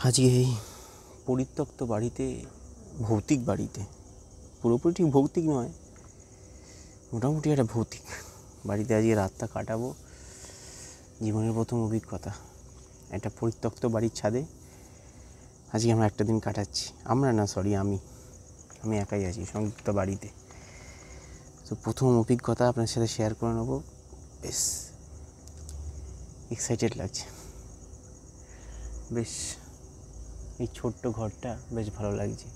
আজকে এই পরিত্যক্ত বাড়িতে, ভৌতিক বাড়িতে, পুরোপুরি ঠিক ভৌতিক নয়, মোটামুটি একটা ভৌতিক বাড়িতে আজকে রাতটা কাটাবো। জীবনের প্রথম অভিজ্ঞতা, একটা পরিত্যক্ত বাড়ির ছাদে আজকে আমরা একটা দিন কাটাচ্ছি। আমি একাই আছি সংযুক্ত বাড়িতে। তো প্রথম অভিজ্ঞতা আপনার সাথে শেয়ার করে নেবো। বেশ এক্সাইটেড লাগছে, বেশ এই ছোট্ট ঘরটা বেশ ভালো লাগছে।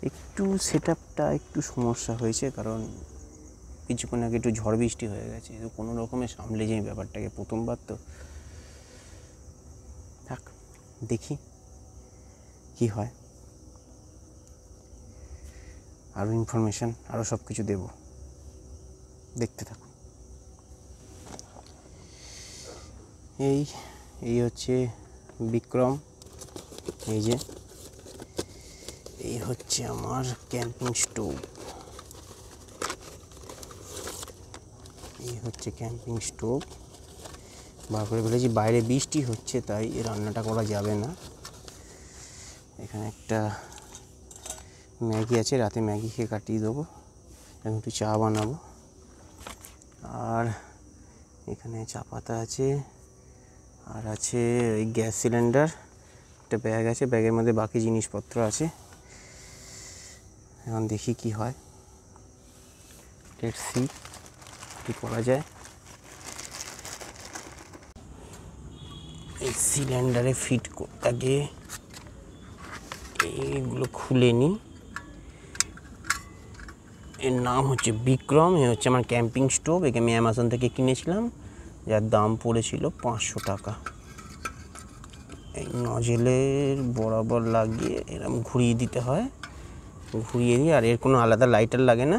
একটু সেট আপটা একটু সমস্যা হয়েছে, কারণ কিছুক্ষণ আগে একটু ঝড় বৃষ্টি হয়ে গেছে। তো কোনো রকমে সামলে যাই ব্যাপারটাকে, প্রথমবার তো। থাক, দেখি কি হয়। আরও ইনফরমেশান, আরও সব কিছু দেবো, দেখতে থাকুন। এই হচ্ছে বিক্রম, এই হচ্ছে আমার ক্যাম্পিং স্টোভ। বার করে ফেলেছি। বাইরে বৃষ্টি হচ্ছে তাই রান্নাটা করা যাবে না। এখানে একটা ম্যাগি আছে, রাতে ম্যাগি খেয়ে কাটিয়ে দেবো। এখন একটু চা বানাবো। আর এখানে চা পাতা আছে, আর আছে ওই গ্যাস সিলিন্ডার, একটা ব্যাগ আছে, ব্যাগের মধ্যে বাকি জিনিসপত্র আছে। এখন দেখি কি হয়, লেটস সি কি করা যায়। এই সিলিন্ডারে ফিট আগে এইগুলো খুলে নিই। এর নাম হচ্ছে বিক্রম। এ হচ্ছে আমার ক্যাম্পিং স্টোভ। একে আমি অ্যামাজন থেকে কিনেছিলাম, যার দাম পড়েছিল 500 টাকা। এই নজেলের বরাবর লাগিয়ে এরকম ঘুরিয়ে দিতে হয়, ঘুরিয়ে দিয়ে, আর এর কোনো আলাদা লাইটার লাগে না,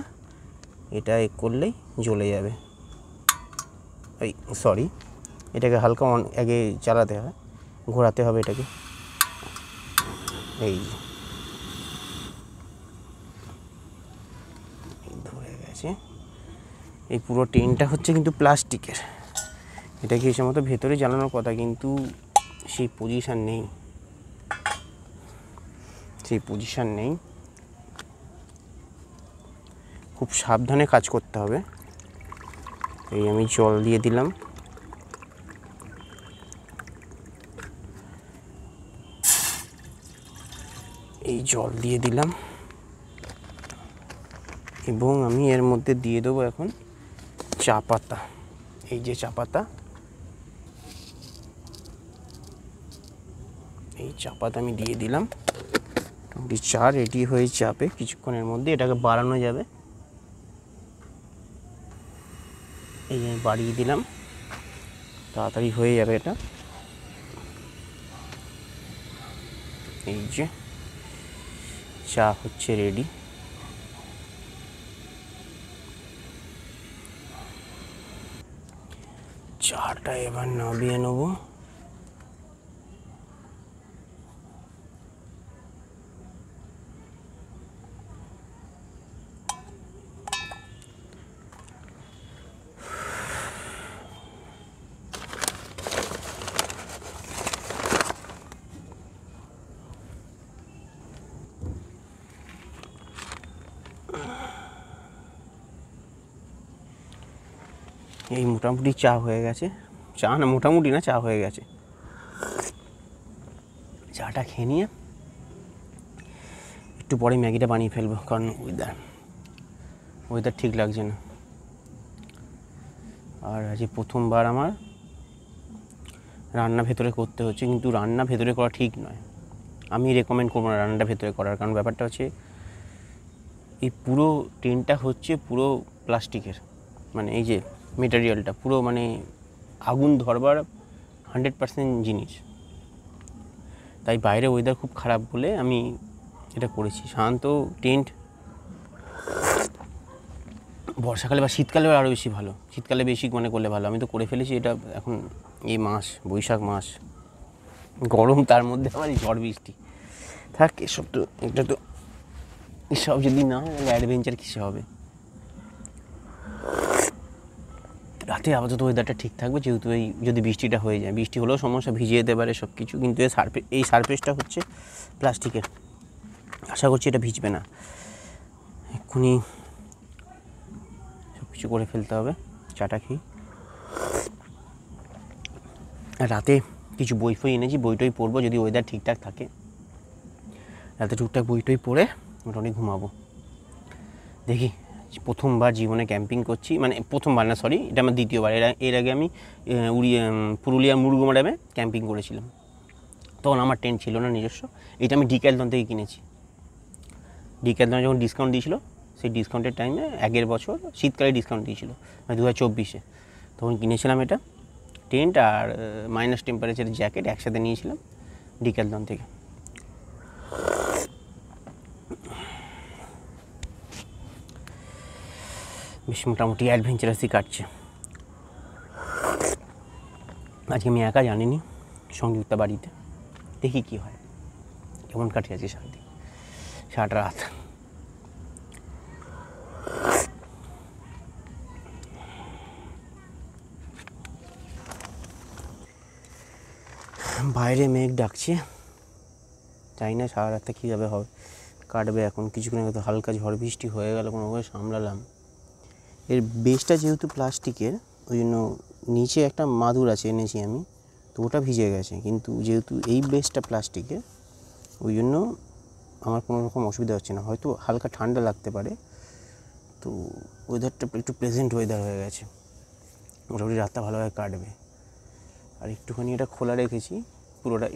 এটা এ করলেই জ্বলে যাবে। এটাকে হালকা আগে চালাতে হয়, ঘোরাতে হবে এটাকে। এই ধরে গেছে। এই পুরো টেনটা হচ্ছে কিন্তু প্লাস্টিকের। এটাকে হিসেবে মতো ভেতরে জ্বালানোর কথা, কিন্তু সেই পজিশান নেই। খুব সাবধানে কাজ করতে হবে। এই আমি জল দিয়ে দিলাম। এবং আমি এর মধ্যে দিয়ে দেবো এখন চা পাতা। এই যে চা পাতা, এই চা পাতা আমি দিয়ে দিলাম। চা রেডি হয়ে যাবে কিছুক্ষণের মধ্যে। এটাকে বাড়ানো যাবে। এই আমি বাড়িয়ে দিলাম, তাড়াতাড়ি হয়ে যাবে এটা। এই যে চা হচ্ছে রেডি। চাটা এবার নামিয়ে নেবো। এই মোটামুটি চা হয়ে গেছে। চা হয়ে গেছে। চাটা খেয়ে নিয়ে একটু পরে ম্যাগিটা বানিয়ে ফেলবো, কারণ ওয়েদার ঠিক লাগছে না। আর আজ প্রথমবার আমার রান্না ভেতরে করতে হচ্ছে, কিন্তু রান্না ভেতরে করা ঠিক নয়। আমি রেকমেন্ড করবো না রান্নাটা ভেতরে করার, কারণ ব্যাপারটা হচ্ছে এই পুরো টেন্টটা হচ্ছে পুরো প্লাস্টিকের, মানে এই যে মেটেরিয়ালটা পুরো মানে আগুন ধরবার 100% জিনিস। তাই বাইরে ওয়েদার খুব খারাপ বলে আমি এটা করেছি। সাধারণত টেন্ট বর্ষাকালে বা শীতকালে আরও বেশি ভালো, শীতকালে বেশি করলে ভালো। আমি তো করে ফেলেছি এটা। এখন এই মাস, বৈশাখ মাস, গরম, তার মধ্যে আবার ঝড় বৃষ্টি। থাক, এসব যদি না হয় তাহলে অ্যাডভেঞ্চার কিসে হবে। রাতে আপাতত ওয়েদারটা ঠিক থাকবে, যেহেতু এই যদি বৃষ্টিটা হয়ে যায়, বৃষ্টি হলেও সমস্যা, ভিজে যেতে পারে সব কিছু, কিন্তু এই সারফেসটা হচ্ছে প্লাস্টিকের, আশা করছি এটা ভিজবে না। এক্ষুনি সব কিছু করে ফেলতে হবে, চাটা খেয়ে। রাতে কিছু বই ফই এনেছি, বইটই পড়বো যদি ওয়েদার ঠিকঠাক থাকে। রাতে টুকটাক বইটই পড়ে মোটামুটি ঘুমাবো। দেখি, প্রথমবার জীবনে ক্যাম্পিং করছি, মানে প্রথমবার না, সরি, এটা আমার দ্বিতীয়বার। এর আগে আমি পুরুলিয়ার মুরগুমা ড্যামে ক্যাম্পিং করেছিলাম, তখন আমার টেন্ট ছিল না নিজস্ব। এটা আমি ডিক্যাথলন থেকে কিনেছি। ডিক্যাথলনে যখন ডিসকাউন্ট দিয়েছিল, সেই ডিসকাউন্টের টাইমে আগের বছর শীতকালে ডিসকাউন্ট দিয়েছিল, মানে 2024-এ, তখন কিনেছিলাম এটা। টেন্ট আর মাইনাস টেম্পারেচারের জ্যাকেট একসাথে নিয়েছিলাম ডিক্যাথলন থেকে। বেশ মোটামুটি অ্যাডভেঞ্চারাসই কাটছে। আজকে আমি একা জানিনি, সংযুক্তা বাড়িতে, দেখি কী হয়, কেমন কাটে আজকে সারাটা রাত। বাইরে মেঘ ডাকছে, জানি না সারা রাতটা কীভাবে হবে, কাটবে। এখন কিছুক্ষণ আগে তো হালকা ঝড় বৃষ্টি হয়ে গেল, কোনোভাবে সামলালাম। এর বেসটা যেহেতু প্লাস্টিকের, ওই জন্য নিচে একটা মাদুর আছে, এনেছি আমি, তো ওটা ভিজে গেছে। কিন্তু যেহেতু এই বেসটা প্লাস্টিকের, ওই জন্য আমার কোনো রকম অসুবিধা হচ্ছে না। হয়তো হালকা ঠান্ডা লাগতে পারে, তো ওয়েদারটা একটু প্লেজেন্ট ওয়েদার হয়ে গেছে, মোটামুটি রাতটা ভালোভাবে কাটবে। আর একটুখানি এটা খোলা রেখেছি,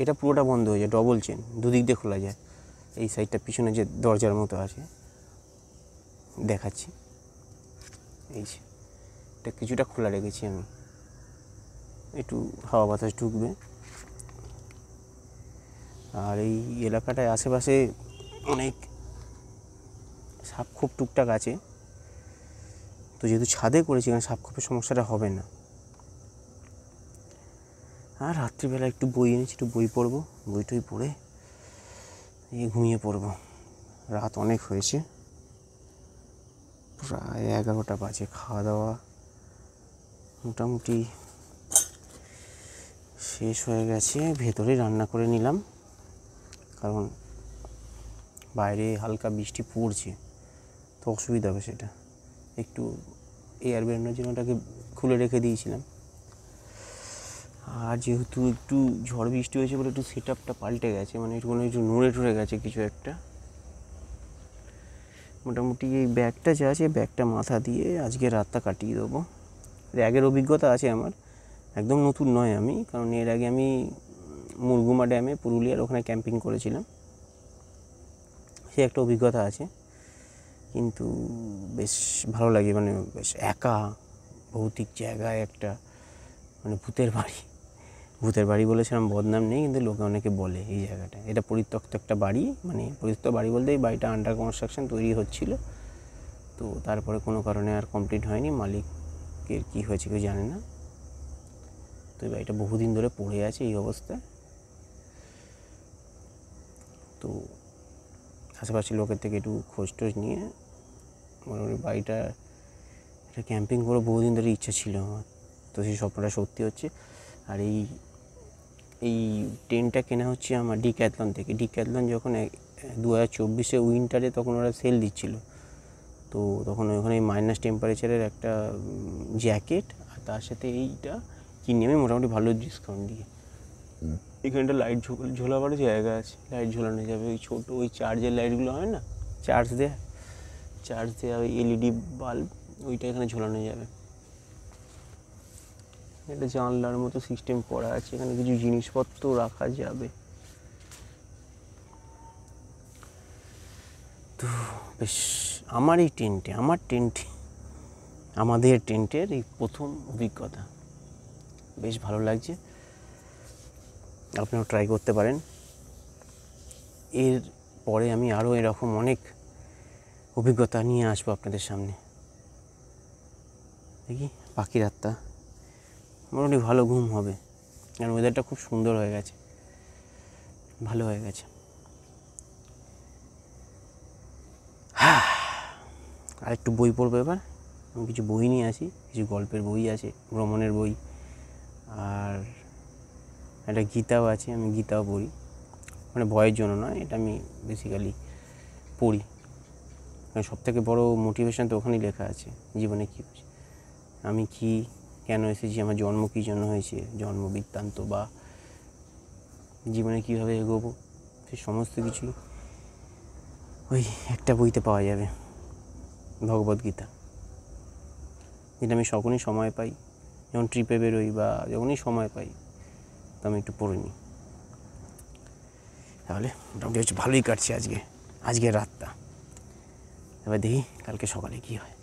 এটা পুরোটা বন্ধ হয়ে যায়, ডবল চেন, দুদিক দিয়ে খোলা যায়। এই সাইডটা পিছনে যে দরজার মতো আছে, দেখাচ্ছি, এই যে এটা কিছুটা খোলা রেখেছি আমি, একটু হাওয়া বাতাস ঢুকবে। আর এই এলাকাটায় আশেপাশে অনেক সাপখোপ টুকটাক আছে, তো যেহেতু ছাদে করেছি, এখানে সাপখোপের সমস্যাটা হবে না। আর রাত্রিবেলা একটু বই এনেছি, একটু বই পড়বো, বইটই পড়ে ঘুমিয়ে পড়বো। রাত অনেক হয়েছে, প্রায় 11টা বাজে। খাওয়া দাওয়া মোটামুটি শেষ হয়ে গেছে, ভেতরে রান্না করে নিলাম, কারণ বাইরে হালকা বৃষ্টি পড়ছে, তো অসুবিধা হবে, সেটা একটু এয়ার বেরোনোর জন্য ওটাকে খুলে রেখে দিয়েছিলাম। আর যেহেতু একটু ঝড় বৃষ্টি হয়েছে বলে একটু সেট আপটা পাল্টে গেছে, মানে একটু নড়ে টড়ে গেছে কিছু একটা। মোটামুটি এই ব্যাগটা যা আছে, ব্যাগটা মাথা দিয়ে আজকে রাতটা কাটিয়ে দেবো। আগের অভিজ্ঞতা আছে আমার, একদম নতুন নয় আমি, কারণ এর আগে আমি মুরগুমা ড্যামে পুরুলিয়ার ওখানে ক্যাম্পিং করেছিলাম, সে একটা অভিজ্ঞতা আছে। কিন্তু বেশ ভালো লাগে, মানে বেশ একা ভৌতিক জায়গায় একটা, মানে ভূতের বাড়ি বলেছিলাম, বদনাম নেই, কিন্তু লোকে অনেকে বলে এই জায়গাটা, এটা পরিত্যক্ত একটা বাড়ি, মানে পরিত্যক্ত বাড়ি বলতে এই বাড়িটা আন্ডার কনস্ট্রাকশন তৈরি হচ্ছিল, তো তারপরে কোনো কারণে আর কমপ্লিট হয়নি, মালিকের কী হয়েছে কেউ জানে না, তো এই বাড়িটা বহুদিন ধরে পড়ে আছে এই অবস্থায়। তো আশেপাশের লোকের থেকে একটু খোঁজ টোজ নিয়ে মোটামুটি বাড়িটা, এটা ক্যাম্পিং করে বহুদিন ধরে ইচ্ছা ছিল আমার, তো সেই স্বপ্নটা সত্যি হচ্ছে। আর এই টেন্টটা কেনা হচ্ছে আমার ডিক্যাথলন থেকে। ডিক্যাথলন যখন 2024-এ উইন্টারে, তখন ওরা সেল দিচ্ছিল, তো তখন ওখানে মাইনাস টেম্পারেচারের একটা জ্যাকেট, আর তার সাথে এইটা কিনে আমি মোটামুটি ভালো ডিসকাউন্ট দিয়ে। এখানটা লাইট ঝোলাবারও জায়গা আছে, লাইট ঝোলানো যাবে, ওই ছোটো ওই চার্জের লাইটগুলো হয় না, চার্জ দেওয়া ওই এলইডি বাল্ব, ওইটা এখানে ঝোলানো যাবে। একটা জানলার মতো সিস্টেম করা আছে, এখানে কিছু জিনিসপত্র রাখা যাবে। তো বেশ, আমাদের টেন্টের এই প্রথম অভিজ্ঞতা, বেশ ভালো লাগছে। আপনিও ট্রাই করতে পারেন। এর পরে আমি আরও এরকম অনেক অভিজ্ঞতা নিয়ে আসবো আপনাদের সামনে। দেখি বাকি রাতটা মোটামুটি ভালো ঘুম হবে, কারণ ওয়েদারটা খুব সুন্দর হয়ে গেছে, ভালো হয়ে গেছে। আর একটু বই পড়বো এবার, আমি কিছু বই নিয়ে আসি, কিছু গল্পের বই আছে, ভ্রমণের বই, আর একটা গীতাও আছে, আমি গীতাও পড়ি। মানে ভয়ের জন্য নয়, এটা আমি বেসিক্যালি পড়ি, কারণ সবথেকে বড় মোটিভেশন তো ওখানেই লেখা আছে, জীবনে কী আমি কি কেন এসেছি, আমার জন্ম কী জন্য হয়েছে, জন্ম বৃত্তান্ত বা জীবনে কীভাবে এগোবো, সে সমস্ত কিছুই ওই একটা বইতে পাওয়া যাবে, ভগবদ্গীতা। যেটা আমি যখনই সময় পাই, যখন ট্রিপে বেরোই বা যখনই সময় পাই, তো আমি একটু পড়ে নিই। তাহলে মোটামুটি হচ্ছে ভালোই কাটছে আজকের রাতটা। এবার দেখি কালকে সকালে কী হয়।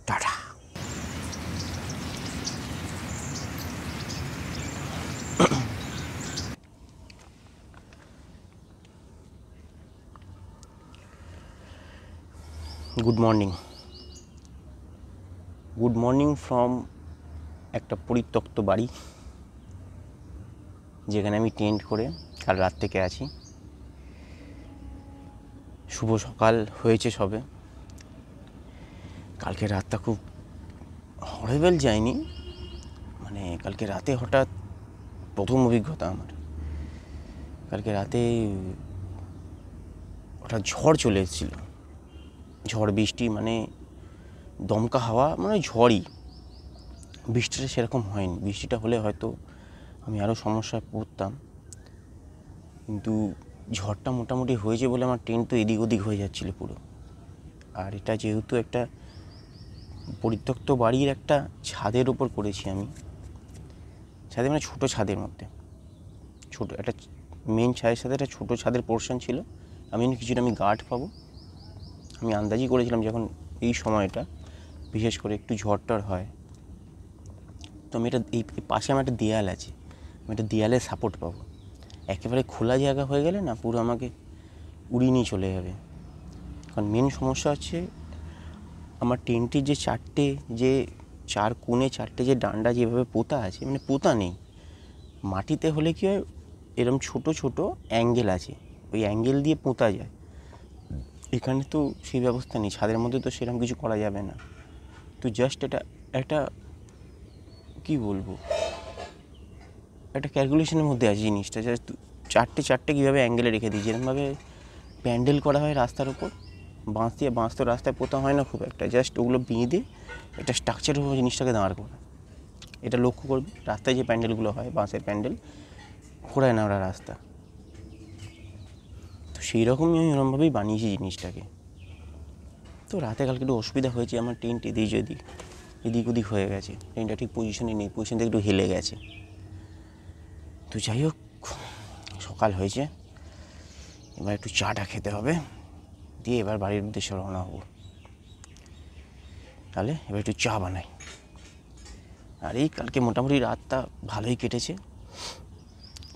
টাটা। গুড মর্নিং ফ্রম একটা পরিত্যক্ত বাড়ি, যেখানে আমি টেন্ট করে কাল রাত থেকে আছি। শুভ সকাল হয়েছে সবে। কালকে রাতটা খুব হরিবল যায়নি, মানে কালকে রাতে হঠাৎ প্রথম অভিজ্ঞতা আমার। কালকে রাতে হঠাৎ ঝড় চলে এসেছিলো, ঝড় বৃষ্টি, মানে দমকা হাওয়া, মানে ঝড়ই। বৃষ্টিটা সেরকম হয়নি, বৃষ্টিটা হলে হয়তো আমি আরও সমস্যায় পড়তাম, কিন্তু ঝড়টা মোটামুটি হয়েছে বলে আমার টেন্ট তো এদিক ওদিক হয়ে যাচ্ছিলো পুরো। আর এটা যেহেতু একটা পরিত্যক্ত বাড়ির একটা ছাদের ওপর করেছি আমি, ছাদে মানে ছোটো ছাদের মধ্যে, ছোটো একটা মেন ছাদের সাথে একটা ছোটো ছাদের পোর্শন ছিল। আমি কিছুটা আমি গার্ড পাবো, আমি আন্দাজই করেছিলাম যখন এই সময়টা বিশেষ করে একটু ঝড় হয়, তো আমি এই পাশে আমার একটা দেয়াল আছে, আমি একটা দেয়ালে সাপোর্ট পাবো। একেবারে খোলা জায়গা হয়ে গেলে না পুরো আমাকে উড়িয়ে নিয়ে চলে যাবে। কারণ মেন সমস্যা হচ্ছে আমার টেন্টের যে চার কোণে চারটে যে ডান্ডা যেভাবে পোতা আছে, মানে পোতা নেই। মাটিতে হলে কী হয়, এরকম ছোট ছোট অ্যাঙ্গেল আছে, ওই অ্যাঙ্গেল দিয়ে পোতা যায়। এখানে তো সেই ব্যবস্থা নেই, ছাদের মধ্যে তো সেরকম কিছু করা যাবে না। তো জাস্ট এটা একটা কী বলবো, একটা ক্যালকুলেশনের মধ্যে আছে জিনিসটা। জাস্ট চারটে কীভাবে অ্যাঙ্গেলে রেখে দিই, যেরকমভাবে প্যান্ডেল করা হয় রাস্তার উপর, বাঁশ তো রাস্তায় পোতা হয় না খুব একটা, জাস্ট ওগুলো বেঁধে একটা স্ট্রাকচারের উপর জিনিসটাকে দাঁড় করা। এটা লক্ষ্য করবি, রাস্তায় যে প্যান্ডেলগুলো হয়, বাঁশের প্যান্ডেল ঘোরায় না ওরা রাস্তা, তো সেই রকমই আমি ওরকমভাবেই বানিয়েছি জিনিসটাকে। তো রাতে কালকে একটু অসুবিধা হয়েছে, আমার টেন্ট এদিক ওদিক হয়ে গেছে, টেন্টটা ঠিক পজিশনে নেই, পজিশন থেকে একটু হেলে গেছে। তো যাই হোক, সকাল হয়েছে, এবার একটু চাটা খেতে হবে, দিয়ে এবার বাড়ির উদ্দেশ্যে রওনা হবো। তাহলে এবার একটু চা বানাই। আর এই কালকে মোটামুটি রাতটা ভালোই কেটেছে,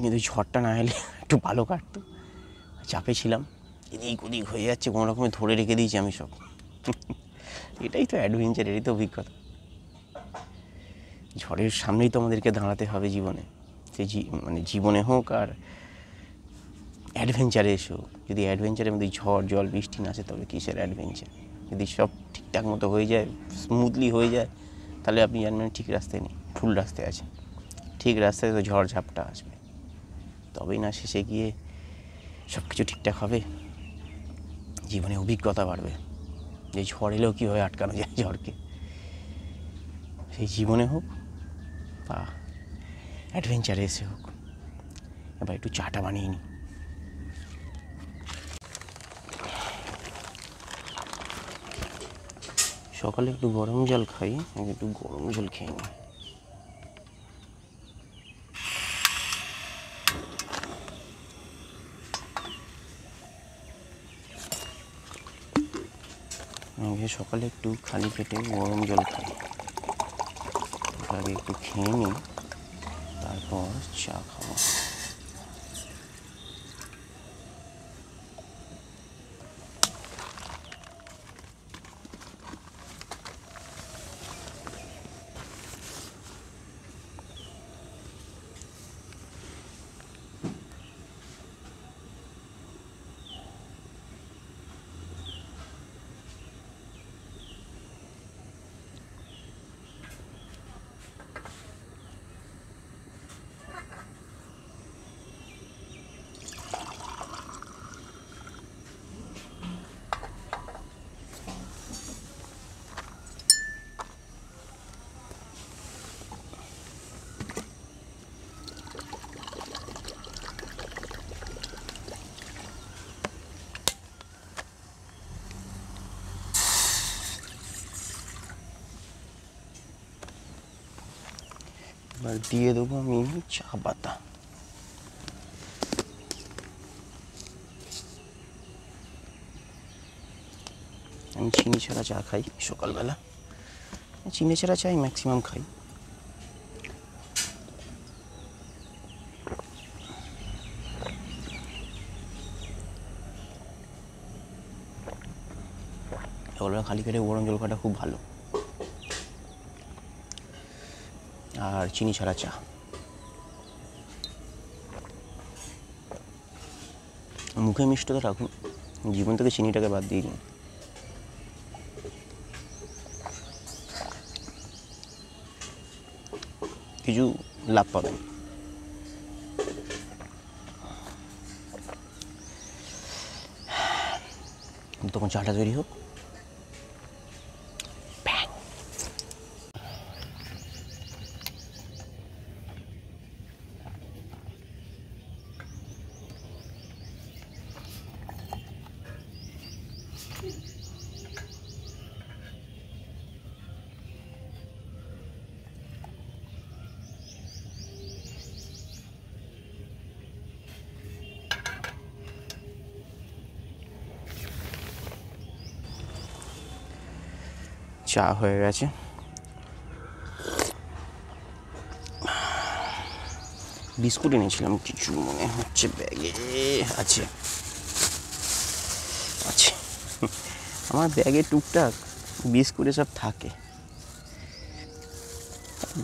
কিন্তু ঝড়টা না এলে একটু ভালো কাটতো। চাপে ছিলাম, এদিক ওদিক হয়ে যাচ্ছে, কোনো রকমে ধরে রেখে দিয়েছি আমি সব। এটাই তো অ্যাডভেঞ্চার, এটাই তো অভিজ্ঞতা। ঝড়ের সামনেই তো আমাদেরকে দাঁড়াতে হবে জীবনে, সে মানে জীবনে হোক আর অ্যাডভেঞ্চারে এসেও। যদি অ্যাডভেঞ্চারের মধ্যে ঝড় জল বৃষ্টি না আসে, তবে কিসের অ্যাডভেঞ্চার? যদি সব ঠিকঠাক মতো হয়ে যায়, স্মুথলি হয়ে যায়, তাহলে আপনি জানবেন ঠিক রাস্তায় নেই, ভুল রাস্তায় আছে। ঠিক রাস্তায় তো ঝড় ঝাপটা আসবে, তবেই না শেষে গিয়ে সব কিছু ঠিকঠাক হবে, জীবনে অভিজ্ঞতা বাড়বে যে ঝড় এলেও কীভাবে আটকানো যায় ঝড়কে। সেই জীবনে হোক বা অ্যাডভেঞ্চারে এসে হোক। এবার একটু চাটা বানিয়ে নিই। সকালে একটু গরম জল খাই, একটু গরম জল খেয়ে নিই। আগে সকালে একটু খালি পেটে গরম জল খাই, আগে একটু খেয়ে নিই, তারপর চা খাবো। এবার দিয়ে দেবো আমি চা পাতা। আমি চিনি ছাড়া চা খাই সকালবেলা, চিনি ছাড়া চাই ম্যাক্সিমাম খাই। সকালবেলা খালি পেটে গরম জল খাওয়াটা খুব ভালো। আর চিনি ছাড়া চা। মুখে মিষ্টতা রাখুন, জীবন থেকে চিনিটাকে বাদ দিয়ে দিন। কিছু লাভ পাবেন। তখন চাটা তৈরি হোক। চা হয়ে গেছে। বিস্কুট এনেছিলাম কিছু, মনে হচ্ছে ব্যাগে আছে। আমার ব্যাগে টুকটাক বিস্কুট এসব থাকে,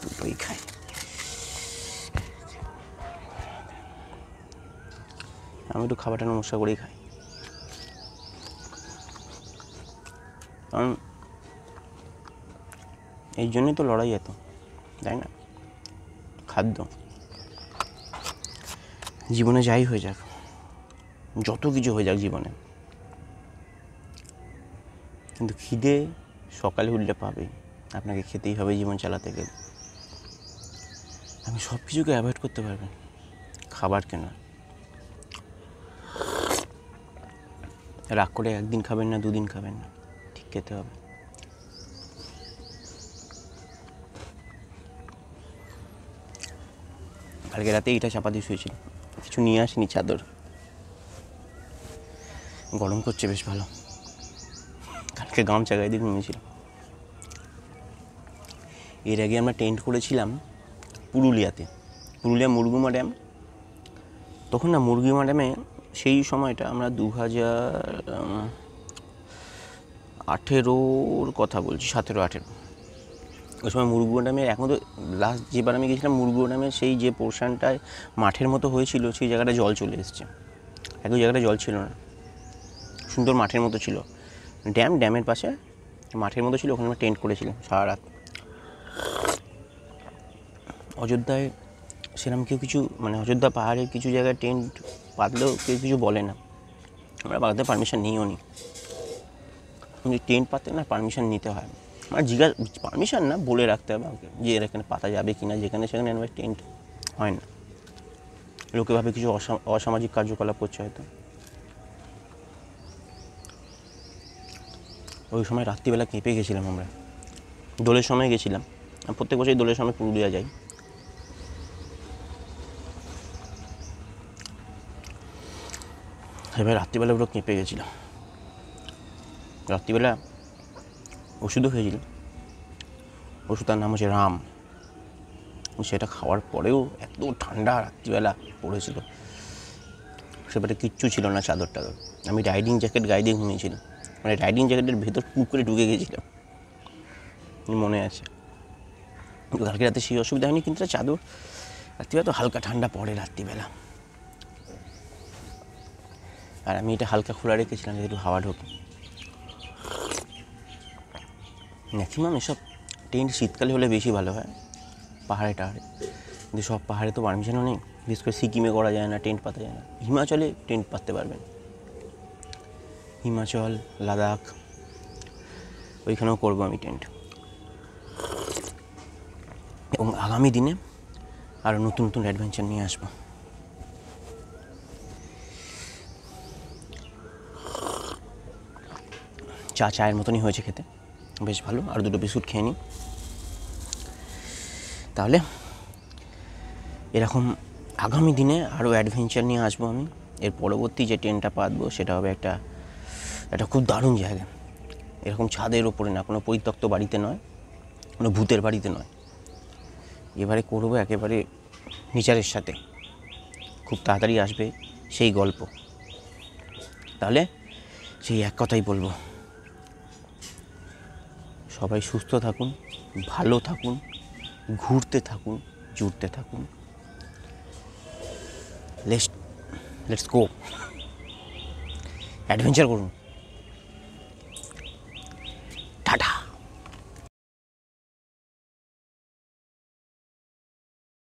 দুটোই খাই। আমি একটু খাবারটা নমস্কার করেই খাই, কারণ এই জন্যই তো লড়াই এত, তাই না? খাদ্য জীবনে যাই হয়ে যাক, যত কিছু হয়ে যাক জীবনে, কিন্তু খিদে সকালে উঠলে পাবে, আপনাকে খেতেই হবে জীবন চালাতে গেলে। আপনি সব কিছুকে অ্যাভয়েড করতে পারবেন, খাবারকে না। রাগ করে একদিন খাবেন না, দুদিন খাবেন না, ঠিক খেতে হবে। কালকে রাতে এইটা চাপা দিয়ে শুয়েছিল, কিছু নিয়ে আসিনি চাদর। গরম করছে বেশ ভালো। কালকে গামছা গায়ে দিয়ে ঘুমিয়েছিল। এর আগে আমরা টেন্ট করেছিলাম পুরুলিয়াতে, পুরুলিয়া মুরগুমা ড্যাম। তখন না মুরগুমা ড্যামে সেই সময়টা আমরা 2018-র কথা বলছি, 17-18। ওই সময় মুরগুমা ড্যামে, এখন তো লাস্ট যেবার আমি গেছিলাম মুরগুমা ড্যামের সেই যে পোর্শনটায় মাঠের মতো হয়েছিল, সেই জায়গাটা জল চলে এসছে। একই জায়গাটা জল ছিল না, সুন্দর মাঠের মতো ছিল। ড্যামের পাশে মাঠের মতো ছিল, ওখানে আমরা টেন্ট করেছিলাম সারা রাত। অযোধ্যায় সেরকম কেউ কিছু, মানে অযোধ্যা পাহাড়ের কিছু জায়গায় টেন্ট পাতলেও কেউ কিছু বলে না। আমরা পাতাতে পারমিশন নিইও নি, টেন্ট পাততে না পারমিশন নিতে হয়। আমার পারমিশন না, বলে রাখতে হবে আমাকে যে এর এখানে পাতা যাবে কি না। যেখানে সেখানে আমার টেন্ট হয় না, লোকে ভাবে কিছু অসামাজিক কার্যকলাপ করছে হয়তো। ওই সময় রাত্রিবেলা কেঁপে গেছিলাম আমরা, দোলের সময় গেছিলাম। প্রত্যেক বছরই দোলের সময় পুরুলিয়া যাই। এবার রাত্রিবেলা পুরো কেঁপে গেছিলাম। রাত্রিবেলা ওষুধও খেয়েছিলাম, ওষুধটার নাম হচ্ছে রাম। সেটা খাওয়ার পরেও এত ঠান্ডা রাত্রিবেলা পড়েছিল, সেবারে কিচ্ছু ছিল না, চাদর টাদর। আমি রাইডিং জ্যাকেট গায়ে দিয়ে ঘুমিয়েছিলাম, মানে রাইডিং জ্যাকেটের ভেতর পুক করে ঢুকে গেছিলাম, মনে আছে। কালকে রাতে সেই অসুবিধা হয়নি, কিন্তু চাদর রাত্রিবেলা তো হালকা ঠান্ডা পড়ে রাত্রিবেলা। আর আমি এটা হালকা খোলা রেখেছিলাম যাতে একটু হাওয়া ঢোকে। ম্যাক্সিমাম এসব টেন্ট শীতকালে হলে বেশি ভালো হয়, পাহাড়ে টাহাড়ে। কিন্তু সব পাহাড়ে তো পারমিশনও নেই, বিশেষ করে সিকিমে করা যায় না, টেন্ট পাতা যায় না। হিমাচলে টেন্ট পাততে পারবেন, হিমাচল, লাদাখ, ওইখানেও করবো আমি টেন্ট। এবং আগামী দিনে আরও নতুন নতুন অ্যাডভেঞ্চার নিয়ে আসবো। চায়ের মতনই হয়েছে খেতে, বেশ ভালো। আর দুটো বিস্কুট খেয়ে নিই, তাহলে এরকম আগামী দিনে আরও অ্যাডভেঞ্চার নিয়ে আসবো আমি। এর পরবর্তী যে ট্রেনটা পাতবো সেটা হবে একটা খুব দারুণ জায়গা, এরকম ছাদের ওপরে না, কোনো পরিত্যক্ত বাড়িতে নয়, কোনো ভূতের বাড়িতে নয়। এবারে করবো একেবারে নেচারের সাথে, খুব তাড়াতাড়ি আসবে সেই গল্প। তাহলে সেই এক কথাই বলবো, সবাই সুস্থ থাকুন, ভালো থাকুন, ঘুরতে থাকুন, জুড়তে থাকুন। লেটস গো, অ্যাডভেঞ্চার করুন।